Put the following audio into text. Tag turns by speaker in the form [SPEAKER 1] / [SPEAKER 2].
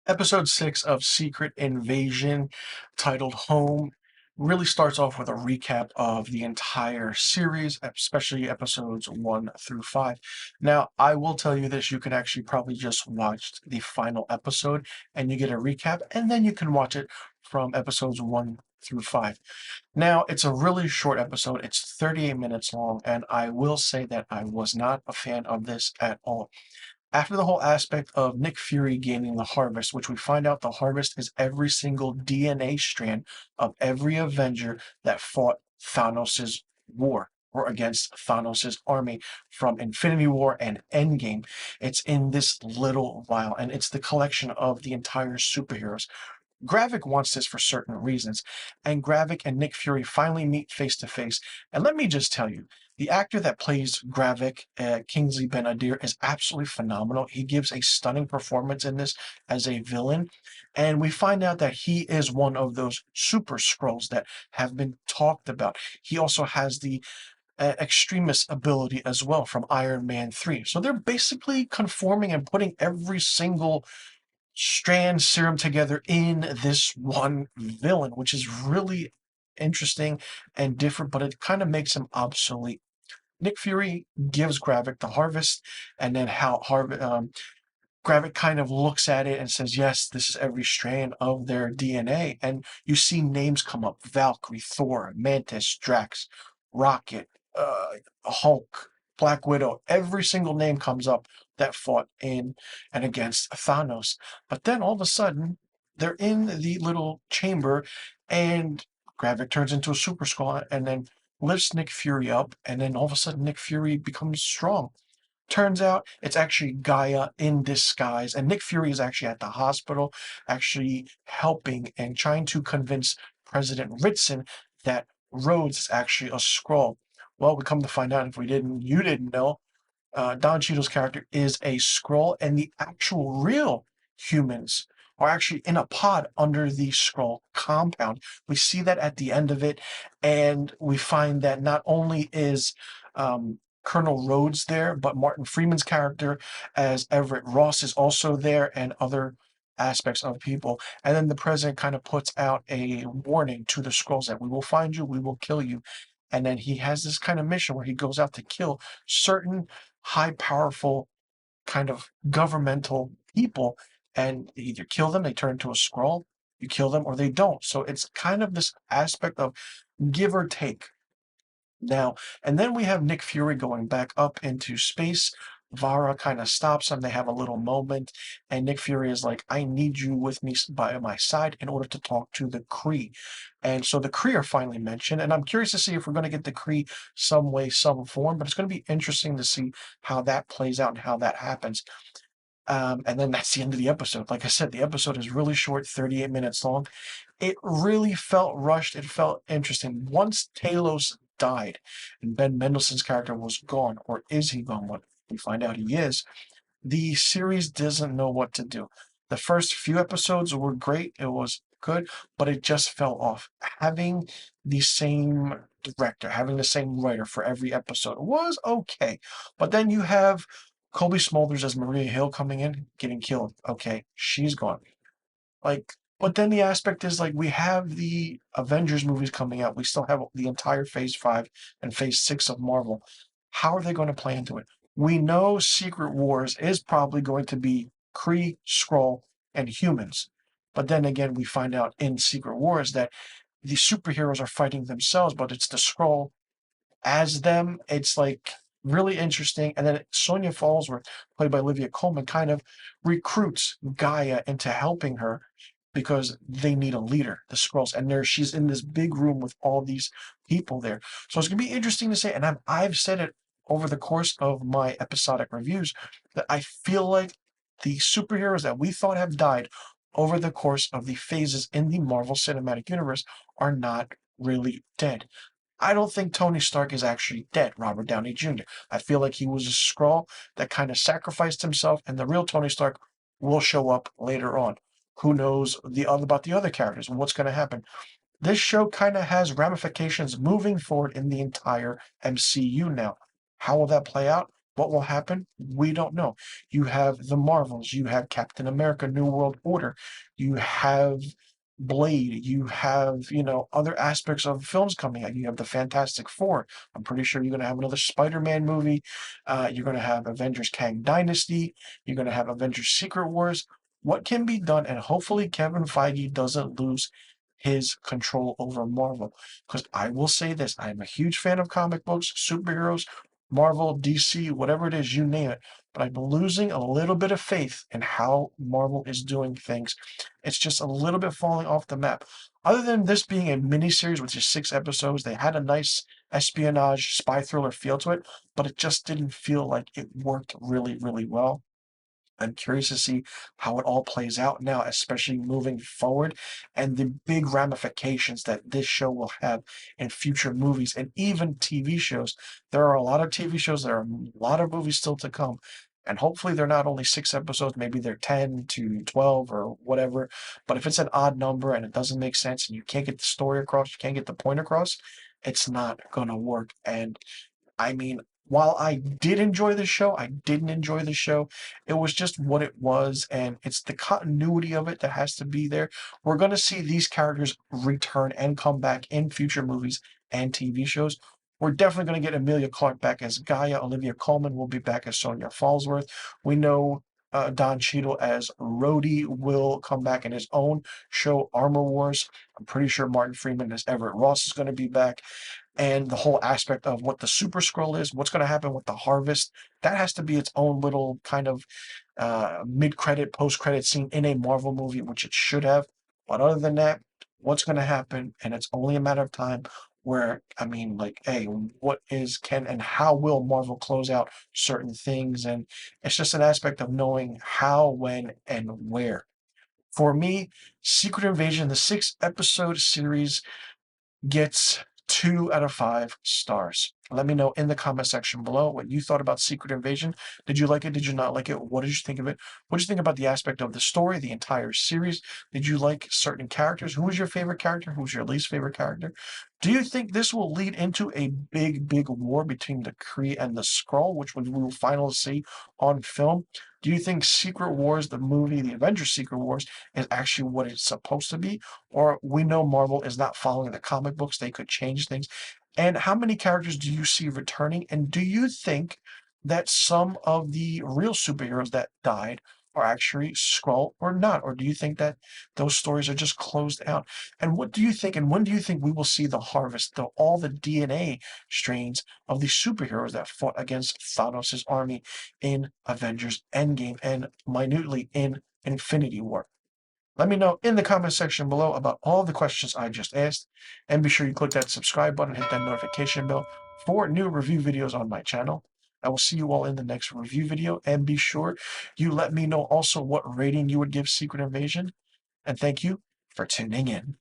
[SPEAKER 1] Episode 6 of Secret Invasion, titled Home, really starts off with a recap of the entire series, especially episodes 1 through 5. Now, I will tell you this, you can actually probably just watch the final episode and you get a recap, and then you can watch it from episodes 1 through 5. Now, it's a really short episode, it's 38 minutes long, and I will say that I was not a fan of this at all. After the whole aspect of Nick Fury gaining the Harvest, which we find out the Harvest is every single DNA strand of every Avenger that fought Thanos' war or against Thanos' army from Infinity War and Endgame. It's in this little vial, and it's the collection of the entire superheroes. Gravik wants this for certain reasons, and Gravik and Nick Fury finally meet face to face. And let me just tell you, the actor that plays Gravik, Kingsley Ben-Adir, is absolutely phenomenal. He gives a stunning performance in this as a villain, and we find out that he is one of those super Skrulls that have been talked about. He also has the extremist ability as well from Iron Man 3. So they're basically conforming and putting every single strand serum together in this one villain, which is really interesting and different, but it kind of makes him obsolete. Nick Fury gives Gravik the Harvest, and then how Gravik kind of looks at it and says, yes, this is every strand of their DNA. And you see names come up: Valkyrie, Thor, Mantis, Drax, Rocket, Hulk, Black Widow. Every single name comes up that fought in and against Thanos. But then all of a sudden, they're in the little chamber, and Gravik turns into a Super Skrull and then lifts Nick Fury up. And then all of a sudden, Nick Fury becomes strong. Turns out it's actually Gaia in disguise, and Nick Fury is actually at the hospital, actually helping and trying to convince President Ritson that Rhodes is actually a Skrull. Well, we come to find out, if you didn't know, Don Cheadle's character is a Skrull, and the actual real humans are actually in a pod under the Skrull compound. We see that at the end of it, and we find that not only is Colonel Rhodes there, but Martin Freeman's character as Everett Ross is also there, and other aspects of people. And then the president kind of puts out a warning to the Skrulls that we will find you, we will kill you. And then he has this kind of mission where he goes out to kill certain high, powerful kind of governmental people, and either kill them, they turn into a Skrull, you kill them, or they don't. So it's kind of this aspect of give or take. Now, and then we have Nick Fury going back up into space. Vara kind of stops him. They have a little moment, and Nick Fury is like, I need you with me by my side in order to talk to the Kree. And so the Kree are finally mentioned, and I'm curious to see if we're going to get the Kree some way, some form, but it's going to be interesting to see how that plays out and how that happens. And then that's the end of the episode. Like I said, the episode is really short, 38 minutes long. It really felt rushed. It felt interesting. Once Talos died and Ben Mendelsohn's character was gone, or is he gone? What we find out he is, the series doesn't know what to do. The first few episodes were great. It was good, but it just fell off. Having the same director, having the same writer for every episode was okay. But then you have Colby Smulders as Maria Hill coming in, getting killed. Okay, she's gone. Like, but then the aspect is like we have the Avengers movies coming out. We still have the entire Phase 5 and Phase 6 of Marvel. How are they going to play into it? We know Secret Wars is probably going to be Kree, Skrull, and humans. But then again, we find out in Secret Wars that the superheroes are fighting themselves, but it's the Skrull as them. It's like really interesting. And then Sonya Fallsworth, played by Olivia Colman, kind of recruits Gaia into helping her because they need a leader, the Skrulls. And she's in this big room with all these people there. So it's gonna be interesting to say. And I've said it over the course of my episodic reviews that I feel like the superheroes that we thought have died over the course of the phases in the Marvel Cinematic Universe are not really dead. I don't think Tony Stark is actually dead, Robert Downey Jr. I feel like he was a Skrull that kind of sacrificed himself, and the real Tony Stark will show up later on. Who knows about the other characters and what's going to happen? This show kind of has ramifications moving forward in the entire MCU now. How will that play out? What will happen? We don't know. You have the Marvels, you have Captain America, New World Order, you have Blade, you have, other aspects of films coming out. You have the Fantastic Four. I'm pretty sure you're going to have another Spider-Man movie. You're going to have Avengers Kang Dynasty. You're going to have Avengers Secret Wars. What can be done, and hopefully Kevin Feige doesn't lose his control over Marvel. Because I will say this, I'm a huge fan of comic books, superheroes, Marvel, DC, whatever it is, you name it. But I'm losing a little bit of faith in how Marvel is doing things. It's just a little bit falling off the map. Other than this being a miniseries with just 6 episodes, they had a nice espionage spy thriller feel to it, but it just didn't feel like it worked really, really well. I'm curious to see how it all plays out now, especially moving forward, and the big ramifications that this show will have in future movies and even TV shows. There are a lot of TV shows, there are a lot of movies still to come. And hopefully they're not only 6 episodes, maybe they're 10 to 12 or whatever. But if it's an odd number and it doesn't make sense and you can't get the story across, you can't get the point across, it's not going to work. And I mean, while I did enjoy the show, I didn't enjoy the show. It was just what it was, and it's the continuity of it that has to be there. We're going to see these characters return and come back in future movies and TV shows. We're definitely going to get Emilia Clarke back as Gaia. Olivia Colman will be back as Sonia Fallsworth. We know Don Cheadle as Rhodey will come back in his own show, Armor Wars. I'm pretty sure Martin Freeman as Everett Ross is going to be back, and the whole aspect of what the Super Skrull is, what's going to happen with the Harvest, that has to be its own little kind of mid-credit, post-credit scene in a Marvel movie, which it should have. But other than that, what's going to happen? And it's only a matter of time where, I mean, like, hey, can and how will Marvel close out certain things? And it's just an aspect of knowing how, when, and where. For me, Secret Invasion, the 6 episode series, gets 2 out of 5 stars. Let me know in the comment section below what you thought about Secret Invasion. Did you like it? Did you not like it? What did you think of it? What did you think about the aspect of the story, the entire series? Did you like certain characters? Who was your favorite character? Who was your least favorite character? Do you think this will lead into a big, big war between the Kree and the Skrull, which we will finally see on film? Do you think Secret Wars, the movie, the Avengers Secret Wars, is actually what it's supposed to be? Or we know Marvel is not following the comic books, they could change things. And how many characters do you see returning? And do you think that some of the real superheroes that died are actually Skrull or not? Or do you think that those stories are just closed out? And what do you think, and when do you think we will see the harvest, all the DNA strains of the superheroes that fought against Thanos' army in Avengers Endgame and minutely in Infinity War? Let me know in the comment section below about all the questions I just asked, and be sure you click that subscribe button, hit that notification bell for new review videos on my channel. I will see you all in the next review video, and be sure you let me know also what rating you would give Secret Invasion, and thank you for tuning in.